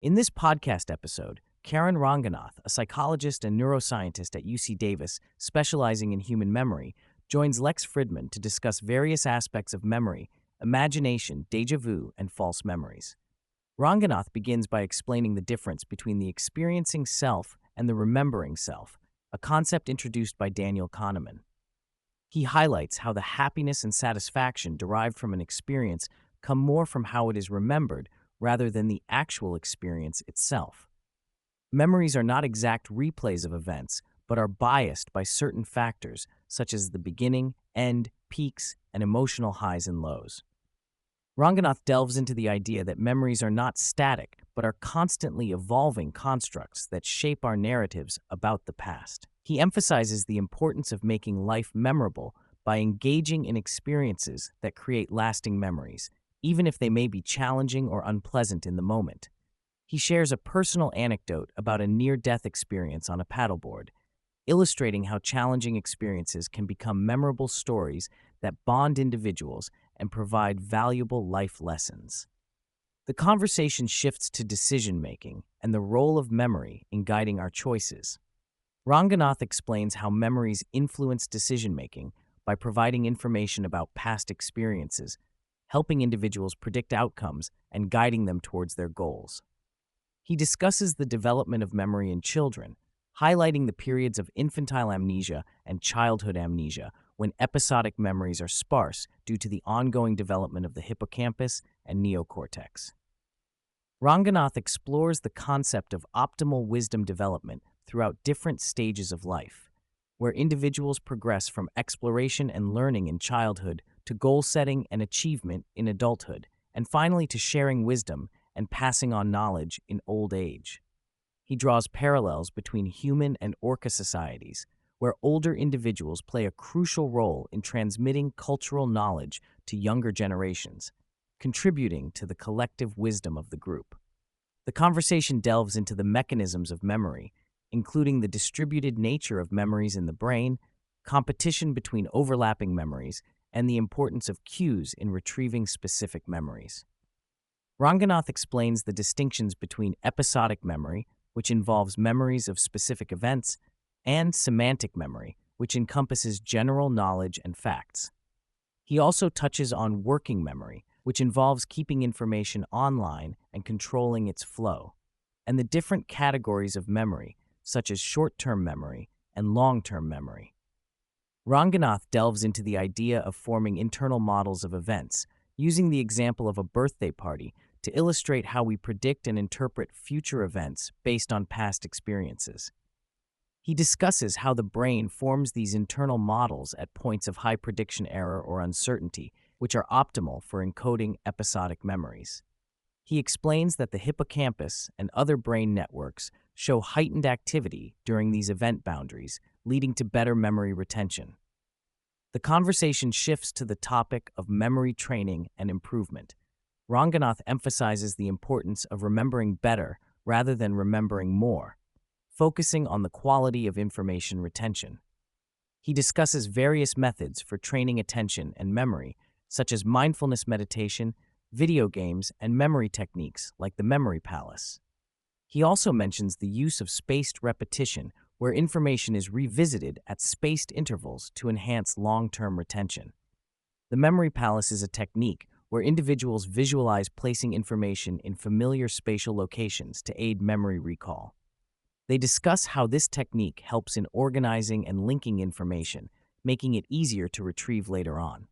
In this podcast episode, Charan Ranganath, a psychologist and neuroscientist at UC Davis specializing in human memory, joins Lex Fridman to discuss various aspects of memory, imagination, deja vu, and false memories. Ranganath begins by explaining the difference between the experiencing self and the remembering self, a concept introduced by Daniel Kahneman. He highlights how the happiness and satisfaction derived from an experience come more from how it is remembered rather than the actual experience itself. Memories are not exact replays of events, but are biased by certain factors such as the beginning, end, peaks, and emotional highs and lows. Ranganath delves into the idea that memories are not static, but are constantly evolving constructs that shape our narratives about the past. He emphasizes the importance of making life memorable by engaging in experiences that create lasting memories, even if they may be challenging or unpleasant in the moment. He shares a personal anecdote about a near-death experience on a paddleboard, illustrating how challenging experiences can become memorable stories that bond individuals and provide valuable life lessons. The conversation shifts to decision-making and the role of memory in guiding our choices. Ranganath explains how memories influence decision-making by providing information about past experiences, helping individuals predict outcomes and guiding them towards their goals. He discusses the development of memory in children, highlighting the periods of infantile amnesia and childhood amnesia when episodic memories are sparse due to the ongoing development of the hippocampus and neocortex. Ranganath explores the concept of optimal wisdom development throughout different stages of life, where individuals progress from exploration and learning in childhood to goal setting and achievement in adulthood, and finally to sharing wisdom and passing on knowledge in old age. He draws parallels between human and orca societies, where older individuals play a crucial role in transmitting cultural knowledge to younger generations, contributing to the collective wisdom of the group. The conversation delves into the mechanisms of memory, including the distributed nature of memories in the brain, competition between overlapping memories, and the importance of cues in retrieving specific memories. Ranganath explains the distinctions between episodic memory, which involves memories of specific events, and semantic memory, which encompasses general knowledge and facts. He also touches on working memory, which involves keeping information online and controlling its flow, and the different categories of memory, such as short-term memory and long-term memory. Ranganath delves into the idea of forming internal models of events, using the example of a birthday party to illustrate how we predict and interpret future events based on past experiences. He discusses how the brain forms these internal models at points of high prediction error or uncertainty, which are optimal for encoding episodic memories. He explains that the hippocampus and other brain networks show heightened activity during these event boundaries, leading to better memory retention. The conversation shifts to the topic of memory training and improvement. Ranganath emphasizes the importance of remembering better rather than remembering more, focusing on the quality of information retention. He discusses various methods for training attention and memory, such as mindfulness meditation, video games, and memory techniques like the memory palace. He also mentions the use of spaced repetition, where information is revisited at spaced intervals to enhance long-term retention. The memory palace is a technique where individuals visualize placing information in familiar spatial locations to aid memory recall. They discuss how this technique helps in organizing and linking information, making it easier to retrieve later on.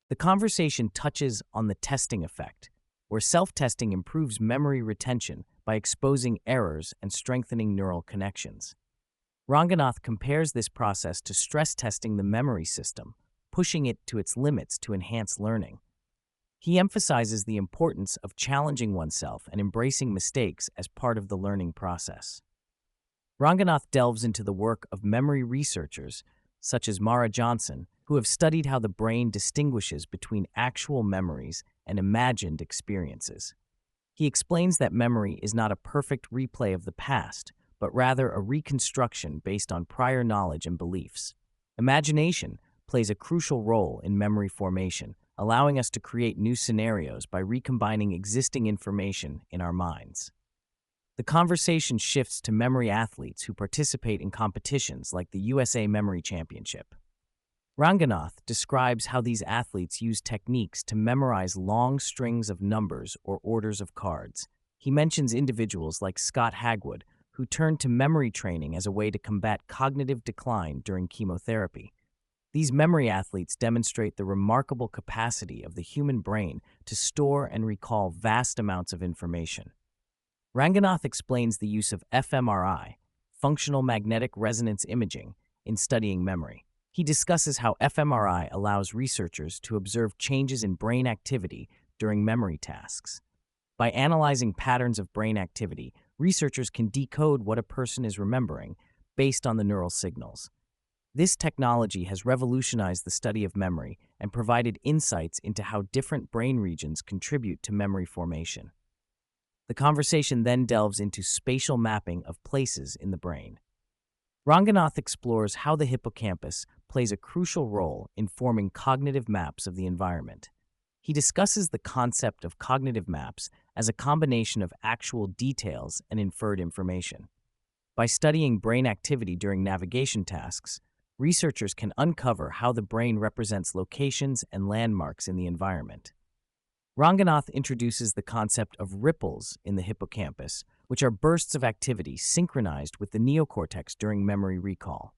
The conversation touches on the testing effect, where self-testing improves memory retention by exposing errors and strengthening neural connections. Ranganath compares this process to stress testing the memory system, pushing it to its limits to enhance learning. He emphasizes the importance of challenging oneself and embracing mistakes as part of the learning process. Ranganath delves into the work of memory researchers, such as Mara Johnson, who have studied how the brain distinguishes between actual memories and imagined experiences. He explains that memory is not a perfect replay of the past, but rather a reconstruction based on prior knowledge and beliefs. Imagination plays a crucial role in memory formation, allowing us to create new scenarios by recombining existing information in our minds. The conversation shifts to memory athletes who participate in competitions like the USA Memory Championship. Ranganath describes how these athletes use techniques to memorize long strings of numbers or orders of cards. He mentions individuals like Scott Hagwood, who turned to memory training as a way to combat cognitive decline during chemotherapy. These memory athletes demonstrate the remarkable capacity of the human brain to store and recall vast amounts of information. Ranganath explains the use of fMRI, functional magnetic resonance imaging, in studying memory. He discusses how fMRI allows researchers to observe changes in brain activity during memory tasks. By analyzing patterns of brain activity, researchers can decode what a person is remembering based on the neural signals. This technology has revolutionized the study of memory and provided insights into how different brain regions contribute to memory formation. The conversation then delves into spatial mapping of places in the brain. Ranganath explores how the hippocampus plays a crucial role in forming cognitive maps of the environment. He discusses the concept of cognitive maps as a combination of actual details and inferred information. By studying brain activity during navigation tasks, researchers can uncover how the brain represents locations and landmarks in the environment. Ranganath introduces the concept of ripples in the hippocampus, which are bursts of activity synchronized with the neocortex during memory recall.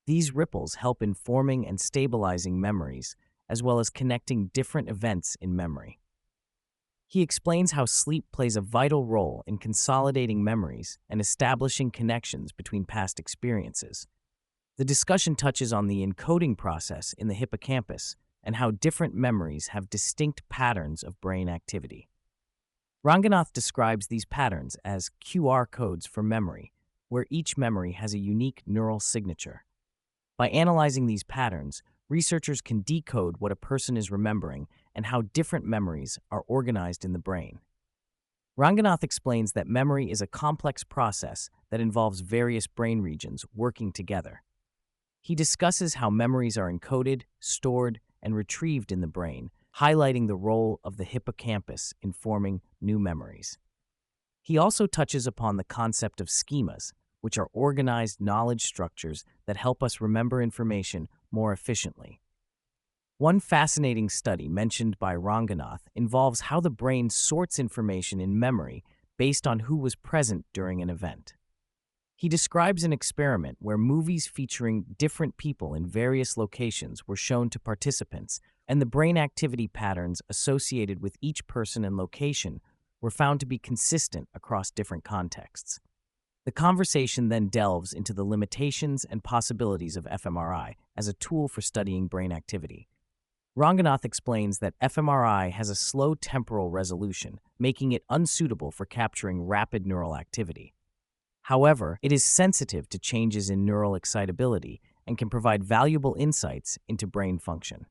These ripples help in forming and stabilizing memories, as well as connecting different events in memory. He explains how sleep plays a vital role in consolidating memories and establishing connections between past experiences. The discussion touches on the encoding process in the hippocampus and how different memories have distinct patterns of brain activity. Ranganath describes these patterns as QR codes for memory, where each memory has a unique neural signature. By analyzing these patterns, researchers can decode what a person is remembering and how different memories are organized in the brain. Ranganath explains that memory is a complex process that involves various brain regions working together. He discusses how memories are encoded, stored, and retrieved in the brain, highlighting the role of the hippocampus in forming new memories. He also touches upon the concept of schemas, which are organized knowledge structures that help us remember information more efficiently. One fascinating study mentioned by Ranganath involves how the brain sorts information in memory based on who was present during an event. He describes an experiment where movies featuring different people in various locations were shown to participants, and the brain activity patterns associated with each person and location were found to be consistent across different contexts. The conversation then delves into the limitations and possibilities of fMRI as a tool for studying brain activity. Ranganath explains that fMRI has a slow temporal resolution, making it unsuitable for capturing rapid neural activity. However, it is sensitive to changes in neural excitability and can provide valuable insights into brain function.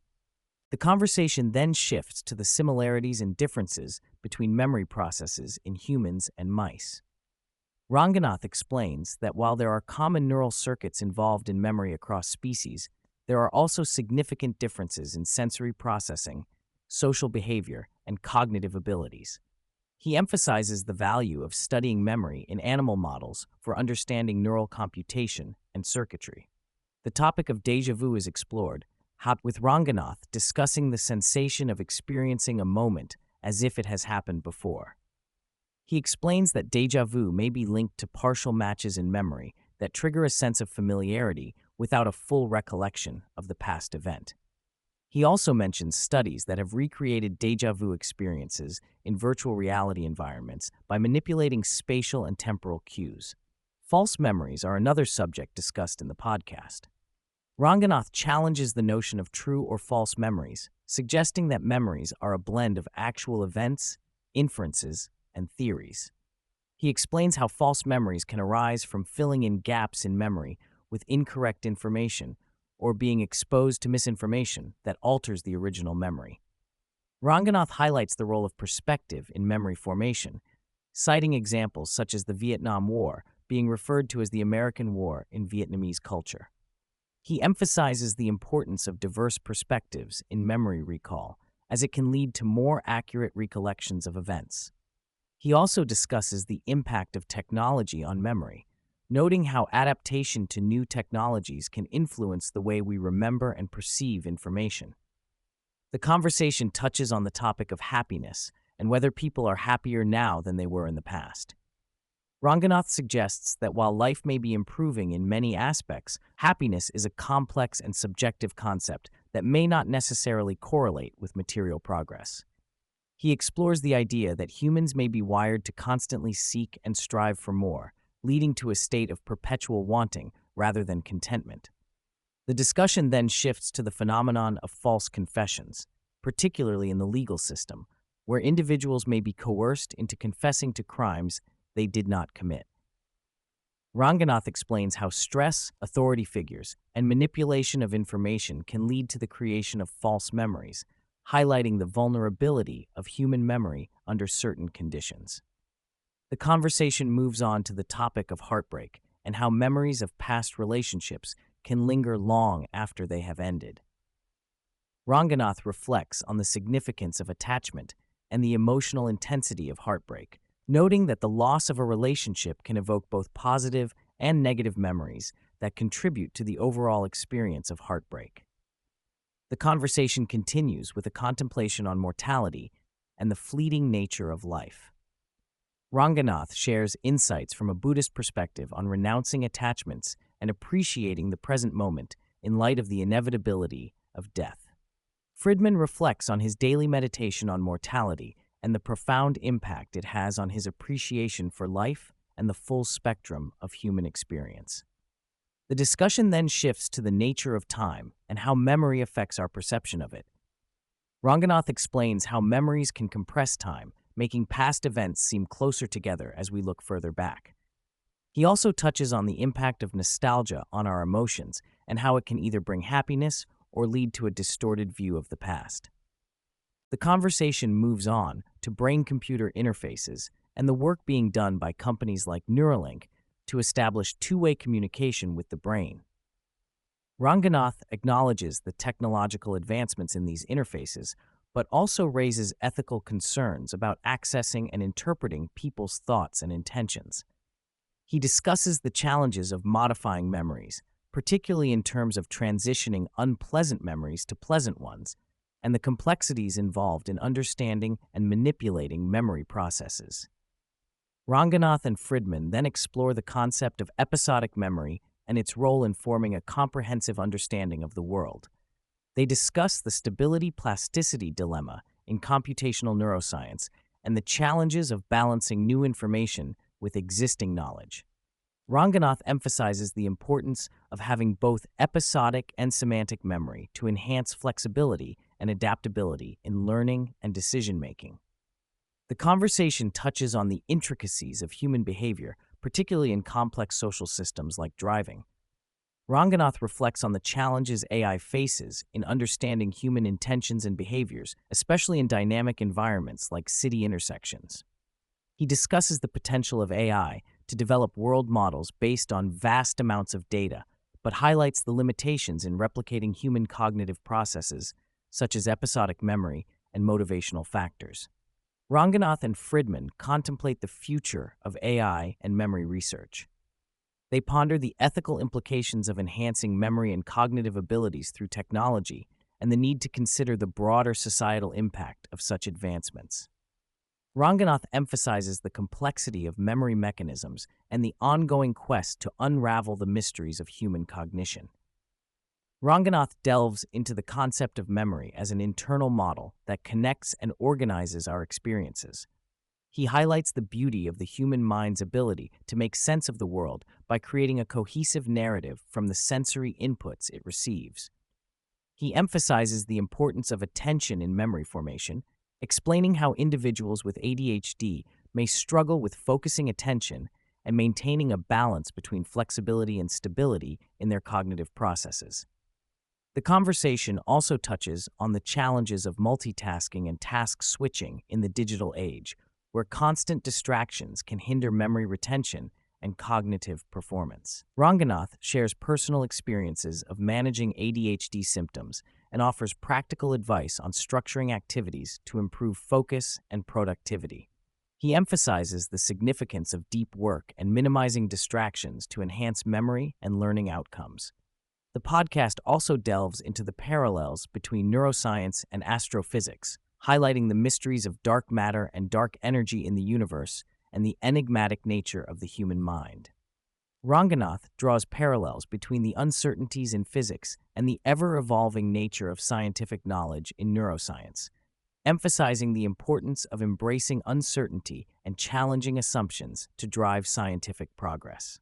The conversation then shifts to the similarities and differences between memory processes in humans and mice. Ranganath explains that while there are common neural circuits involved in memory across species, there are also significant differences in sensory processing, social behavior, and cognitive abilities. He emphasizes the value of studying memory in animal models for understanding neural computation and circuitry. The topic of deja vu is explored, with Ranganath discussing the sensation of experiencing a moment as if it has happened before. He explains that deja vu may be linked to partial matches in memory that trigger a sense of familiarity without a full recollection of the past event. He also mentions studies that have recreated deja vu experiences in virtual reality environments by manipulating spatial and temporal cues. False memories are another subject discussed in the podcast. Ranganath challenges the notion of true or false memories, suggesting that memories are a blend of actual events, inferences, and theories. He explains how false memories can arise from filling in gaps in memory with incorrect information or being exposed to misinformation that alters the original memory. Ranganath highlights the role of perspective in memory formation, citing examples such as the Vietnam War being referred to as the American War in Vietnamese culture. He emphasizes the importance of diverse perspectives in memory recall, as it can lead to more accurate recollections of events. He also discusses the impact of technology on memory, noting how adaptation to new technologies can influence the way we remember and perceive information. The conversation touches on the topic of happiness and whether people are happier now than they were in the past. Ranganath suggests that while life may be improving in many aspects, happiness is a complex and subjective concept that may not necessarily correlate with material progress. He explores the idea that humans may be wired to constantly seek and strive for more, leading to a state of perpetual wanting rather than contentment. The discussion then shifts to the phenomenon of false confessions, particularly in the legal system, where individuals may be coerced into confessing to crimes they did not commit. Ranganath explains how stress, authority figures, and manipulation of information can lead to the creation of false memories, highlighting the vulnerability of human memory under certain conditions. The conversation moves on to the topic of heartbreak and how memories of past relationships can linger long after they have ended. Ranganath reflects on the significance of attachment and the emotional intensity of heartbreak, noting that the loss of a relationship can evoke both positive and negative memories that contribute to the overall experience of heartbreak. The conversation continues with a contemplation on mortality and the fleeting nature of life. Ranganath shares insights from a Buddhist perspective on renouncing attachments and appreciating the present moment in light of the inevitability of death. Fridman reflects on his daily meditation on mortality and the profound impact it has on his appreciation for life and the full spectrum of human experience. The discussion then shifts to the nature of time and how memory affects our perception of it. Ranganath explains how memories can compress time, making past events seem closer together as we look further back. He also touches on the impact of nostalgia on our emotions and how it can either bring happiness or lead to a distorted view of the past. The conversation moves on to brain-computer interfaces and the work being done by companies like Neuralink to establish two-way communication with the brain. Ranganath acknowledges the technological advancements in these interfaces, but also raises ethical concerns about accessing and interpreting people's thoughts and intentions. He discusses the challenges of modifying memories, particularly in terms of transitioning unpleasant memories to pleasant ones, and the complexities involved in understanding and manipulating memory processes. Ranganath and Fridman then explore the concept of episodic memory and its role in forming a comprehensive understanding of the world. They discuss the stability-plasticity dilemma in computational neuroscience and the challenges of balancing new information with existing knowledge. Ranganath emphasizes the importance of having both episodic and semantic memory to enhance flexibility and adaptability in learning and decision-making. The conversation touches on the intricacies of human behavior, particularly in complex social systems like driving. Ranganath reflects on the challenges AI faces in understanding human intentions and behaviors, especially in dynamic environments like city intersections. He discusses the potential of AI to develop world models based on vast amounts of data, but highlights the limitations in replicating human cognitive processes, such as episodic memory and motivational factors. Ranganath and Fridman contemplate the future of AI and memory research. They ponder the ethical implications of enhancing memory and cognitive abilities through technology and the need to consider the broader societal impact of such advancements. Ranganath emphasizes the complexity of memory mechanisms and the ongoing quest to unravel the mysteries of human cognition. Ranganath delves into the concept of memory as an internal model that connects and organizes our experiences. He highlights the beauty of the human mind's ability to make sense of the world by creating a cohesive narrative from the sensory inputs it receives. He emphasizes the importance of attention in memory formation, explaining how individuals with ADHD may struggle with focusing attention and maintaining a balance between flexibility and stability in their cognitive processes. The conversation also touches on the challenges of multitasking and task switching in the digital age, where constant distractions can hinder memory retention and cognitive performance. Ranganath shares personal experiences of managing ADHD symptoms and offers practical advice on structuring activities to improve focus and productivity. He emphasizes the significance of deep work and minimizing distractions to enhance memory and learning outcomes. The podcast also delves into the parallels between neuroscience and astrophysics, highlighting the mysteries of dark matter and dark energy in the universe and the enigmatic nature of the human mind. Ranganath draws parallels between the uncertainties in physics and the ever-evolving nature of scientific knowledge in neuroscience, emphasizing the importance of embracing uncertainty and challenging assumptions to drive scientific progress.